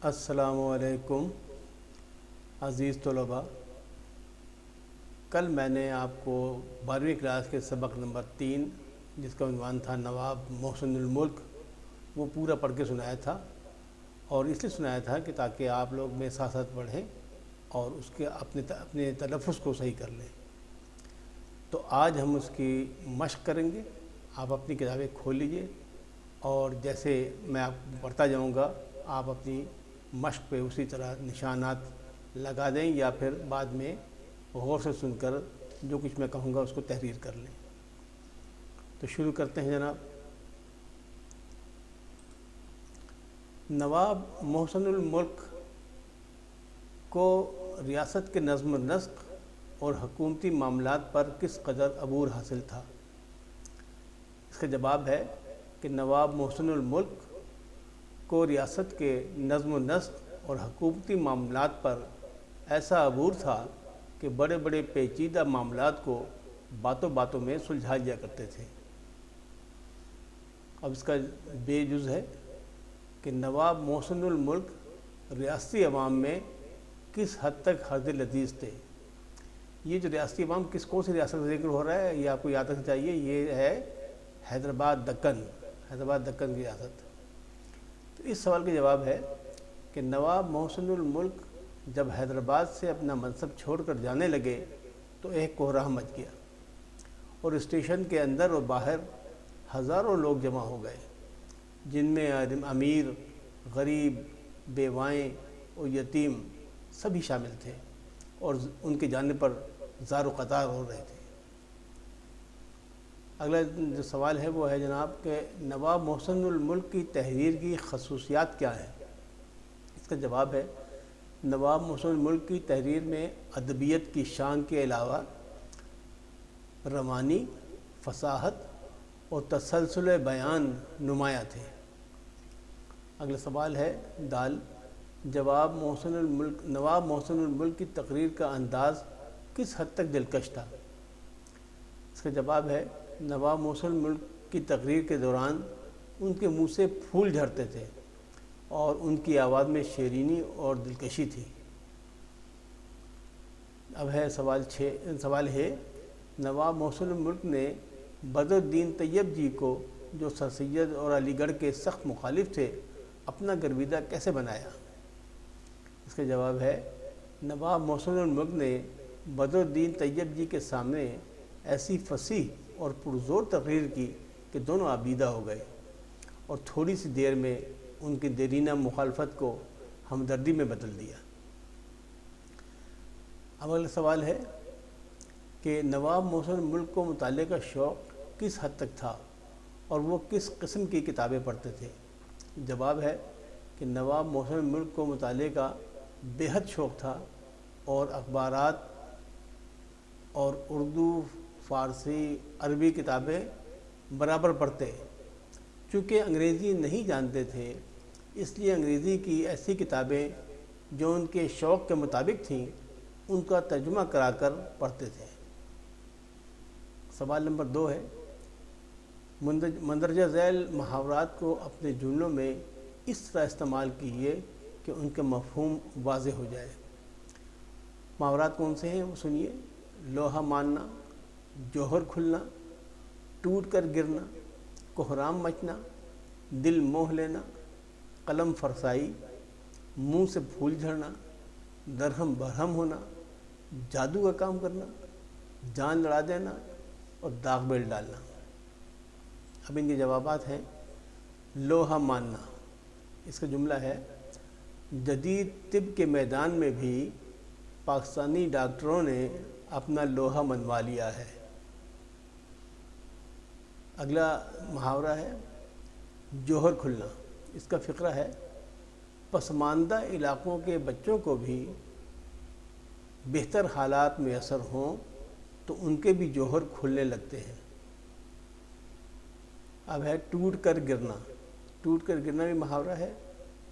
السلام علیکم عزیز طلباء، کل میں نے آپ کو 12ویں کلاس کے سبق نمبر 3 جس کا عنوان تھا نواب محسن الملک، وہ پورا پڑھ کے سنایا تھا، اور اس لیے سنایا تھا کہ تاکہ آپ لوگ میرے ساتھ ساتھ پڑھیں اور اس کے اپنے تلفظ کو صحیح کر لیں۔ تو آج ہم اس کی مشق کریں گے۔ آپ اپنی کتابیں کھول لیجئے اور جیسے میں آپ پڑھتا جاؤں گا آپ اپنی مشق پہ اسی طرح نشانات لگا دیں یا پھر بعد میں غور سے سن کر جو کچھ میں کہوں گا اس کو تحریر کر لیں۔ تو شروع کرتے ہیں جناب۔ نواب محسن الملک کو ریاست کے نظم و نسق اور حکومتی معاملات پر کس قدر عبور حاصل تھا؟ اس کا جواب ہے کہ نواب محسن الملک کو ریاست کے نظم و نسق اور حکومتی معاملات پر ایسا عبور تھا کہ بڑے بڑے پیچیدہ معاملات کو باتوں باتوں میں سلجھا لیا کرتے تھے۔ اب اس کا بے جز ہے کہ نواب محسن الملک ریاستی عوام میں کس حد تک حرد لذیذ تھے۔ یہ جو ریاستی عوام کون سی ریاست کا ذکر ہو رہا ہے یہ آپ کو یاد رکھنا چاہیے، یہ ہے حیدرآباد دکن کی ریاست۔ تو اس سوال کا جواب ہے کہ نواب محسن الملک جب حیدرآباد سے اپنا منصب چھوڑ کر جانے لگے تو ایک کوہرام مچ گیا اور اسٹیشن کے اندر اور باہر ہزاروں لوگ جمع ہو گئے، جن میں امیر، غریب، بیوائیں اور یتیم سبھی شامل تھے اور ان کے جانے پر زار و قطار ہو رہے تھے۔ اگلا جو سوال ہے وہ ہے جناب کہ نواب محسن الملک کی تحریر کی خصوصیات کیا ہیں؟ اس کا جواب ہے نواب محسن الملک کی تحریر میں ادبیت کی شان کے علاوہ روانی، فصاحت اور تسلسل بیان نمایاں تھے۔ اگلا سوال ہے دال، نواب محسن الملک کی تقریر کا انداز کس حد تک دلکش تھا؟ اس کا جواب ہے نواب محسن الملک کی تقریر کے دوران ان کے منہ سے پھول جھڑتے تھے اور ان کی آواز میں شیرینی اور دلکشی تھی۔ اب ہے سوال ہے نواب محسن الملک نے بدر الدین طیب جی کو، جو سر سید اور علی گڑھ کے سخت مخالف تھے، اپنا گرویدہ کیسے بنایا؟ اس کا جواب ہے نواب محسن الملک نے بدر الدین طیب جی کے سامنے ایسی فصیح اور پرزور تقریر کی کہ دونوں عبیدہ ہو گئے اور تھوڑی سی دیر میں ان کی دیرینہ مخالفت کو ہمدردی میں بدل دیا۔ اب اگلا سوال ہے کہ نواب محسن الملک کو مطالعے کا شوق کس حد تک تھا اور وہ کس قسم کی کتابیں پڑھتے تھے؟ جواب ہے کہ نواب محسن الملک کو مطالعے کا بے حد شوق تھا اور اخبارات اور اردو، فارسی، عربی کتابیں برابر پڑھتے۔ چونکہ انگریزی نہیں جانتے تھے اس لیے انگریزی کی ایسی کتابیں جو ان کے شوق کے مطابق تھیں ان کا ترجمہ کرا کر پڑھتے تھے۔ سوال نمبر 2 ہے مندرجہ ذیل محاورات کو اپنے جملوں میں اس طرح استعمال کیجیے کہ ان کے مفہوم واضح ہو جائے۔ محاورات کون سے ہیں وہ سنیے۔ لوہا ماننا، جوہر کھلنا، ٹوٹ کر گرنا، کوہرام مچنا، دل موہ لینا، قلم فرسائی، منہ سے پھول جھڑنا، درہم برہم ہونا، جادو کا کام کرنا، جان لڑا دینا اور داغ بیل ڈالنا۔ اب ان کے جوابات ہیں۔ لوہا ماننا، اس کا جملہ ہے جدید طب کے میدان میں بھی پاکستانی ڈاکٹروں نے اپنا لوہا منوا لیا ہے۔ اگلا محاورہ ہے جوہر کھلنا، اس کا فقرہ ہے پسماندہ علاقوں کے بچوں کو بھی بہتر حالات میسر ہوں تو ان کے بھی جوہر کھلنے لگتے ہیں۔ اب ہے ٹوٹ کر گرنا، ٹوٹ کر گرنا بھی محاورہ ہے۔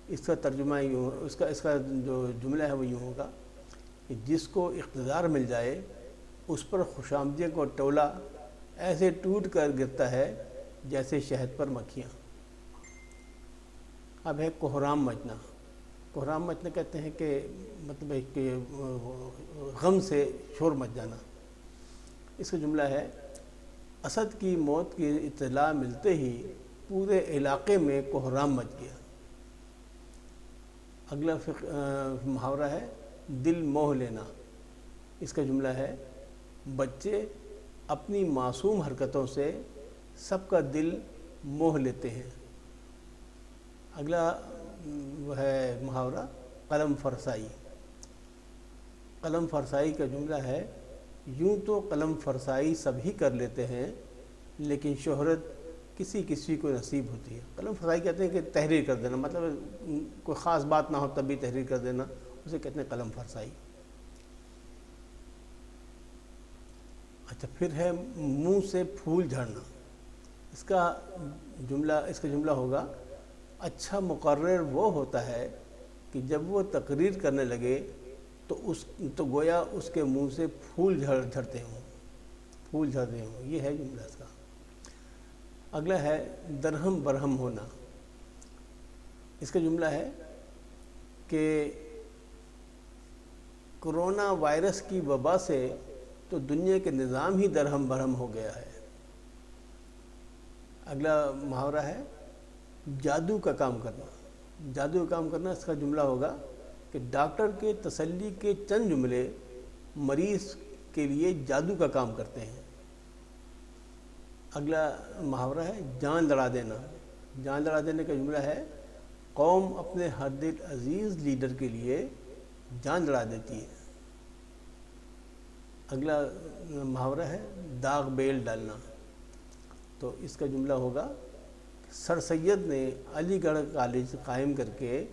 اس کا ترجمہ یوں، اس کا جو جملہ ہے وہ یوں ہوگا کہ جس کو اقتدار مل جائے اس پر خوشامدی کو ٹولہ ایسے ٹوٹ کر گرتا ہے جیسے شہد پر مکھیاں۔ اب ہے کوہرام مچنا، کوہرام مچنا کہتے ہیں کہ مطلب ہے کہ غم سے شور مچ جانا۔ اس کا جملہ ہے اسد کی موت کی اطلاع ملتے ہی پورے علاقے میں کوہرام مچ گیا۔ اگلا محاورہ ہے دل موہ لینا۔ اس کا جملہ ہے بچے اپنی معصوم حرکتوں سے سب کا دل موہ لیتے ہیں۔ اگلا وہ ہے محاورہ قلم فرسائی۔ قلم فرسائی کا جملہ ہے یوں تو قلم فرسائی سب ہی کر لیتے ہیں لیکن شہرت کسی کسی کو نصیب ہوتی ہے۔ قلم فرسائی کہتے ہیں کہ تحریر کر دینا، مطلب کوئی خاص بات نہ ہو تب بھی تحریر کر دینا، اسے کہتے ہیں قلم فرسائی۔ اچھا، پھر ہے منہ سے پھول جھڑنا۔ اس کا جملہ ہوگا اچھا مقرر وہ ہوتا ہے کہ جب وہ تقریر کرنے لگے تو گویا اس کے منہ سے پھول جھڑتے ہوں۔ یہ ہے جملہ اس کا۔ اگلا ہے درہم برہم ہونا۔ اس کا جملہ ہے کہ کرونا وائرس کی وبا سے تو دنیا کے نظام ہی درہم برہم ہو گیا ہے۔ اگلا محاورہ ہے جادو کا کام کرنا۔ جادو کا کام کرنا، اس کا جملہ ہوگا کہ ڈاکٹر کے تسلی کے چند جملے مریض کے لیے جادو کا کام کرتے ہیں۔ اگلا محاورہ ہے جان لڑا دینا۔ جان لڑا دینے کا جملہ ہے قوم اپنے ہر دل عزیز لیڈر کے لیے جان لڑا دیتی ہے۔ اگلا محاورہ ہے داغ بیل ڈالنا۔ تو اس کا جملہ ہوگا سر سید نے علی گڑھ کالج قائم کر کے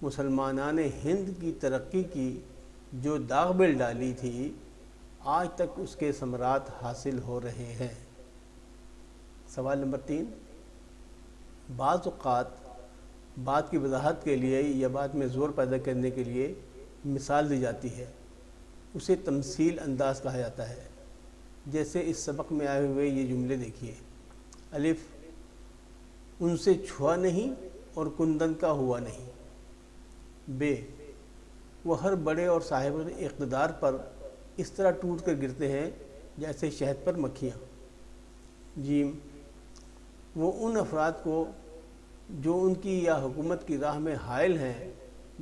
مسلمانان ہند کی ترقی کی جو داغ بیل ڈالی تھی آج تک اس کے ثمرات حاصل ہو رہے ہیں۔ سوال نمبر 3، بعض اوقات بات کی وضاحت کے لیے یا بات میں زور پیدا کرنے کے لیے مثال دی جاتی ہے، اسے تمثیل انداز کہا جاتا ہے۔ جیسے اس سبق میں آئے ہوئے یہ جملے دیکھیے۔ الف، ان سے چھوا نہیں اور کندن کا ہوا نہیں۔ بے، وہ ہر بڑے اور صاحب اقتدار پر اس طرح ٹوٹ کر گرتے ہیں جیسے شہد پر مکھیاں۔ جیم، وہ ان افراد کو جو ان کی یا حکومت کی راہ میں حائل ہیں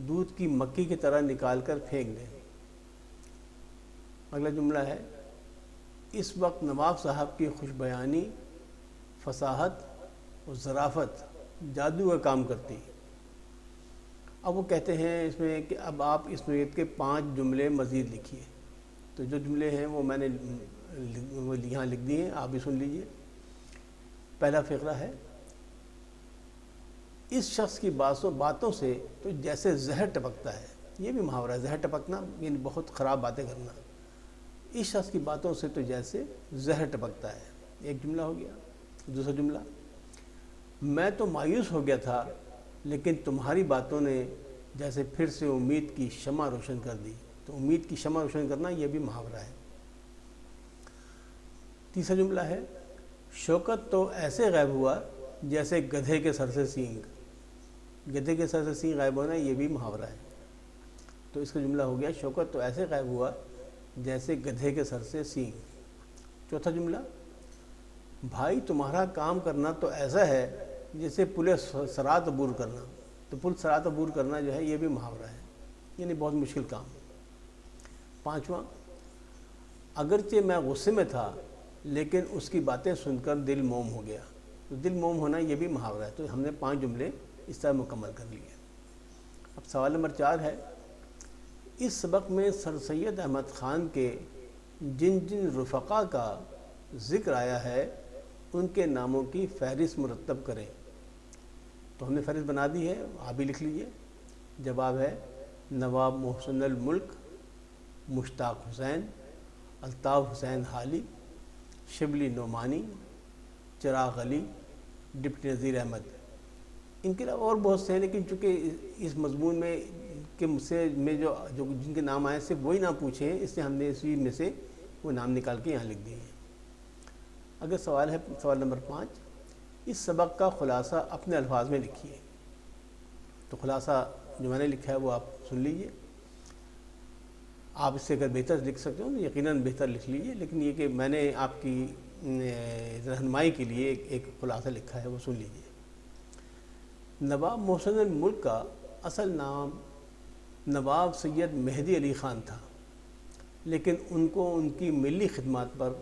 دودھ کی مکھی کی طرح نکال کر پھینک دیں۔ اگلا جملہ ہے اس وقت نواب صاحب کی خوش بیانی، فصاحت اور ظرافت جادو کا کام کرتی۔ اب وہ کہتے ہیں اس میں کہ اب آپ اس نوعیت کے 5 جملے مزید لکھیے۔ تو جو جملے ہیں وہ میں نے یہاں لکھ دیے ہیں، آپ بھی سن لیجئے۔ پہلا فقرہ ہے اس شخص کی باتوں سے تو جیسے زہر ٹپکتا ہے۔ یہ بھی محاورہ ہے، زہر ٹپکنا یعنی بہت خراب باتیں کرنا۔ اس شخص کی باتوں سے تو جیسے زہر ٹپکتا ہے، ایک جملہ ہو گیا۔ دوسرا جملہ، میں تو مایوس ہو گیا تھا لیکن تمہاری باتوں نے جیسے پھر سے امید کی شمع روشن کر دی۔ تو امید کی شمع روشن کرنا یہ بھی محاورہ ہے۔ تیسرا جملہ ہے شوکت تو ایسے غائب ہوا جیسے گدھے کے سر سے سینگ۔ گدھے کے سر سے سینگ غائب ہونا یہ بھی محاورہ ہے۔ تو اس کا جملہ ہو گیا شوکت تو ایسے غائب ہوا جیسے گدھے کے سر سے سینگ۔ چوتھا جملہ، بھائی تمہارا کام کرنا تو ایسا ہے جیسے پل صراط عبور کرنا۔ تو پل صراط عبور کرنا جو ہے یہ بھی محاورہ ہے، یعنی بہت مشکل کام۔ پانچواں، اگرچہ میں غصے میں تھا لیکن اس کی باتیں سن کر دل موم ہو گیا۔ تو دل موم ہونا یہ بھی محاورہ ہے۔ تو ہم نے 5 جملے اس طرح مکمل کر لیے۔ اب سوال نمبر 4 ہے اس سبق میں سر سید احمد خان کے جن جن رفقا کا ذکر آیا ہے ان کے ناموں کی فہرست مرتب کریں۔ تو ہم نے فہرست بنا دی ہے، آپ بھی لکھ لیجئے۔ جواب ہے نواب محسن الملک، مشتاق حسین، الطاف حسین حالی، شبلی نعمانی، چراغ علی، ڈپٹی نذیر احمد۔ ان کے علاوہ اور بہت سے ہیں لیکن چونکہ اس مضمون میں جو جن کے نام آئے صرف وہی نام پوچھے ہیں، اس سے ہم نے اسی میں سے وہ نام نکال کے یہاں لکھ دیے ہیں۔ اگر سوال ہے سوال نمبر 5، اس سبق کا خلاصہ اپنے الفاظ میں لکھیے۔ تو خلاصہ جو میں نے لکھا ہے وہ آپ سن لیجئے. آپ اس سے اگر بہتر لکھ سکتے ہو تو یقیناً بہتر لکھ لیجئے، لیکن یہ کہ میں نے آپ کی رہنمائی کے لیے ایک خلاصہ لکھا ہے وہ سن لیجئے. نواب محسن الملک کا اصل نام نواب سید مہدی علی خان تھا، لیکن ان کو ان کی ملی خدمات پر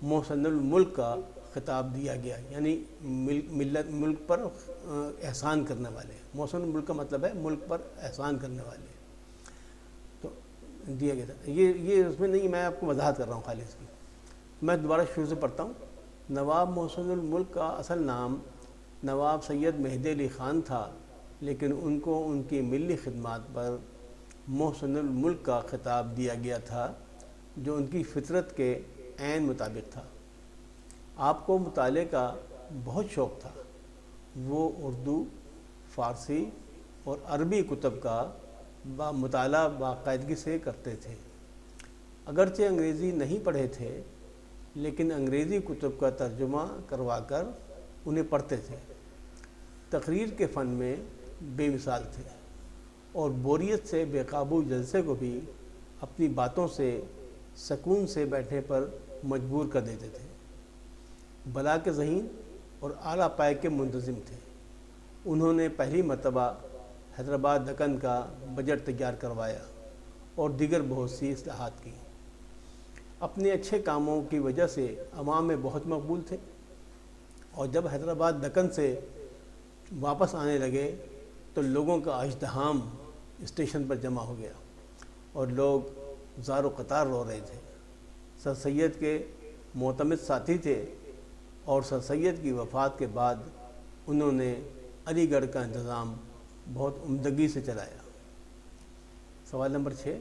محسن الملک کا خطاب دیا گیا، یعنی ملک پر احسان کرنے والے. محسن الملک کا مطلب ہے ملک پر احسان کرنے والے، تو دیا گیا تھا. یہ اس میں نہیں، میں آپ کو وضاحت کر رہا ہوں خالی اس کی. میں دوبارہ شروع سے پڑھتا ہوں. نواب محسن الملک کا اصل نام نواب سید مہدی علی خان تھا، لیکن ان کو ان کی ملی خدمات پر محسن الملک کا خطاب دیا گیا تھا، جو ان کی فطرت کے عین مطابق تھا. آپ کو مطالعے کا بہت شوق تھا. وہ اردو، فارسی اور عربی کتب کا مطالعہ باقاعدگی سے کرتے تھے. اگرچہ انگریزی نہیں پڑھے تھے، لیکن انگریزی کتب کا ترجمہ کروا کر انہیں پڑھتے تھے. تقریر کے فن میں بے مثال تھے اور بوریت سے بے قابو جلسے کو بھی اپنی باتوں سے سکون سے بیٹھنے پر مجبور کر دیتے تھے. بلا کے ذہین اور اعلیٰ پائے کے منتظم تھے. انہوں نے پہلی مرتبہ حیدرآباد دکن کا بجٹ تیار کروایا اور دیگر بہت سی اصلاحات کی. اپنے اچھے کاموں کی وجہ سے عوام میں بہت مقبول تھے، اور جب حیدرآباد دکن سے واپس آنے لگے تو لوگوں کا ازدحام اسٹیشن پر جمع ہو گیا اور لوگ زار و قطار رو رہے تھے. سر سید کے معتمد ساتھی تھے اور سر سید کی وفات کے بعد انہوں نے علی گڑھ کا انتظام بہت عمدگی سے چلایا. سوال نمبر 6،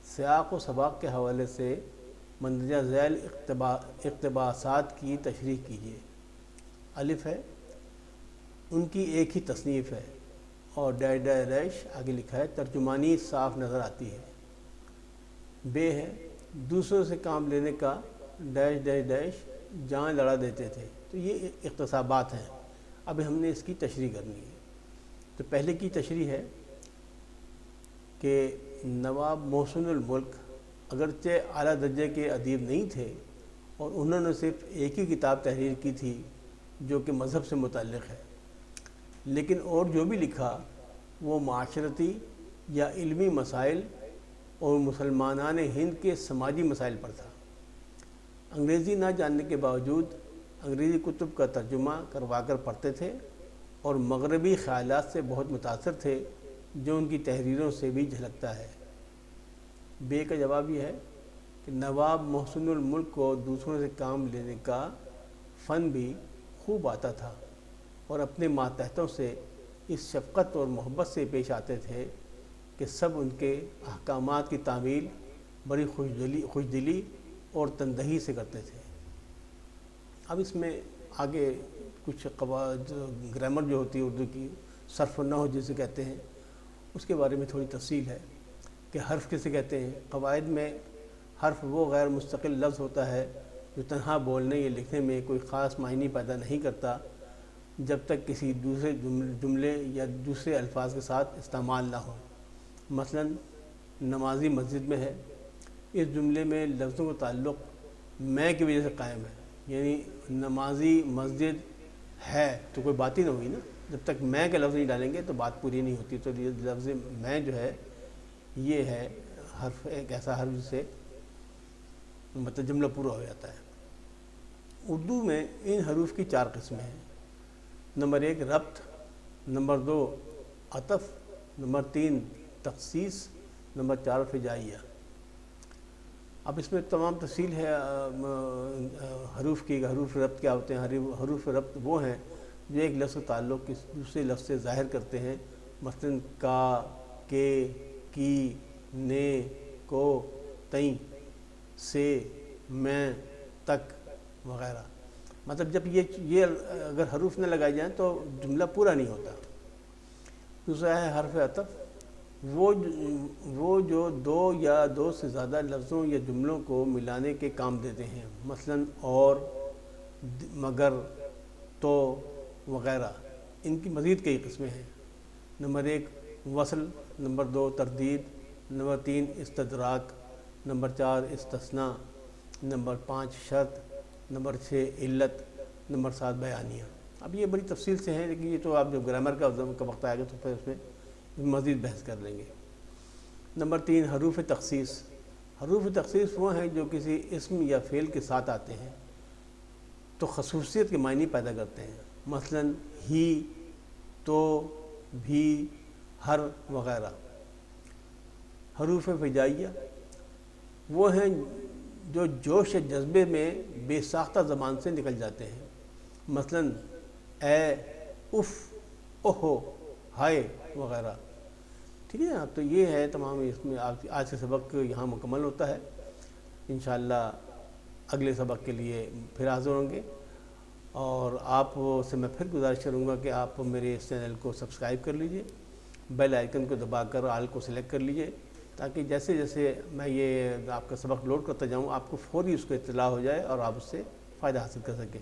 سیاق و سباق کے حوالے سے مندرجہ ذیل اقتباسات کی تشریح کیجیے. الف ہے، ان کی ایک ہی تصنیف ہے اور ڈیش ڈیش ڈیش آگے لکھا ہے ترجمانی صاف نظر آتی ہے. بے ہے، دوسروں سے کام لینے کا ڈیش ڈیش ڈیش جان لڑا دیتے تھے. تو یہ اقتصابات ہیں. اب ہم نے اس کی تشریح کرنی ہے. تو پہلے کی تشریح ہے کہ نواب محسن الملک اگرچہ اعلیٰ درجے کے ادیب نہیں تھے، اور انہوں نے صرف ایک ہی کتاب تحریر کی تھی جو کہ مذہب سے متعلق ہے، لیکن اور جو بھی لکھا وہ معاشرتی یا علمی مسائل اور مسلمانان ہند کے سماجی مسائل پر تھا. انگریزی نہ جاننے کے باوجود انگریزی کتب کا ترجمہ کروا کر پڑھتے تھے اور مغربی خیالات سے بہت متاثر تھے، جو ان کی تحریروں سے بھی جھلکتا ہے. بے کا جواب یہ ہے کہ نواب محسن الملک کو دوسروں سے کام لینے کا فن بھی خوب آتا تھا اور اپنے ماتحتوں سے اس شفقت اور محبت سے پیش آتے تھے کہ سب ان کے احکامات کی تعمیل بڑی خوشدلی اور تندہی سے کرتے تھے. اب اس میں آگے کچھ قواعد گرامر جو ہوتی ہے اردو کی، صرف و نحو جسے کہتے ہیں، اس کے بارے میں تھوڑی تفصیل ہے کہ حرف کسے کہتے ہیں. قواعد میں حرف وہ غیر مستقل لفظ ہوتا ہے جو تنہا بولنے یا لکھنے میں کوئی خاص معنی پیدا نہیں کرتا جب تک کسی دوسرے جملے یا دوسرے الفاظ کے ساتھ استعمال نہ ہو. مثلا نمازی مسجد میں ہے، اس جملے میں لفظوں کا تعلق میں کی وجہ سے قائم ہے، یعنی نمازی مسجد ہے تو کوئی بات ہی نہ ہوئی نا. جب تک میں کے لفظ نہیں ڈالیں گے تو بات پوری نہیں ہوتی. تو یہ لفظ میں جو ہے یہ ہے حرف، ایک ایسا حرف جس سے مطلب جملہ پورا ہو جاتا ہے. اردو میں ان حروف کی 4 قسمیں ہیں. نمبر 1 ربط، نمبر 2 عطف، نمبر 3 تخصیص، نمبر 4 فجائیہ. اب اس میں تمام تفصیل ہے حروف کی. حروف ربط کیا ہوتے ہیں؟ حروف ربط وہ ہیں جو ایک لفظ کا تعلق کسی دوسرے لفظ سے ظاہر کرتے ہیں. مثلا کا، کے، کی، نے، کو، تئیں، سے، میں، تک وغیرہ. مطلب جب یہ اگر حروف نہ لگائے جائیں تو جملہ پورا نہیں ہوتا. دوسرا ہے حرف عطف، وہ جو 2 یا 2 سے زیادہ لفظوں یا جملوں کو ملانے کے کام دیتے ہیں. مثلا اور، مگر، تو وغیرہ. ان کی مزید کئی قسمیں ہیں. نمبر 1 وصل، نمبر 2 تردید، نمبر 3 استدراک، نمبر 4 استثناء، نمبر 5 شرط، نمبر 6 علت، نمبر 7 بیانیہ۔ اب یہ بڑی تفصیل سے ہیں، لیکن یہ تو آپ جب گرامر کا وقت آئے گا تو پھر اس میں مزید بحث کر لیں گے۔ نمبر 3 حروف تخصیص۔ حروف تخصیص وہ ہیں جو کسی اسم یا فعل کے ساتھ آتے ہیں تو خصوصیت کے معنی پیدا کرتے ہیں، مثلا ہی، تو، بھی، ہر وغیرہ۔ حروف فجائیہ وہ ہیں جو جوش یا جذبے میں بے ساختہ زبان سے نکل جاتے ہیں، مثلا اے، اف، اوہو، ہائے وغیرہ۔ ٹھیک ہے نا؟ تو یہ ہے تمام، اس میں آج کا سبق یہاں مکمل ہوتا ہے۔ انشاءاللہ اگلے سبق کے لیے پھر حاضر ہوں گے، اور آپ سے میں پھر گزارش کروں گا کہ آپ میرے اس چینل کو سبسکرائب کر لیجئے، بیل آئیکن کو دبا کر آل کو سلیکٹ کر لیجئے، تاکہ جیسے جیسے میں یہ آپ کا سبق لوڈ کرتا جاؤں آپ کو فوری اس کو اطلاع ہو جائے اور آپ اس سے فائدہ حاصل کر سکیں۔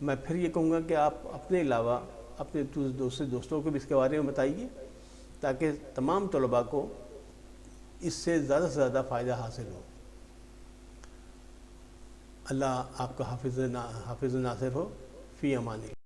میں پھر یہ کہوں گا کہ آپ اپنے علاوہ اپنے دوستوں کو بھی اس کے بارے میں بتائیے، تاکہ تمام طلباء کو اس سے زیادہ فائدہ حاصل ہو۔ اللہ آپ کا حافظ ناصر ہو، فی امان اللہ۔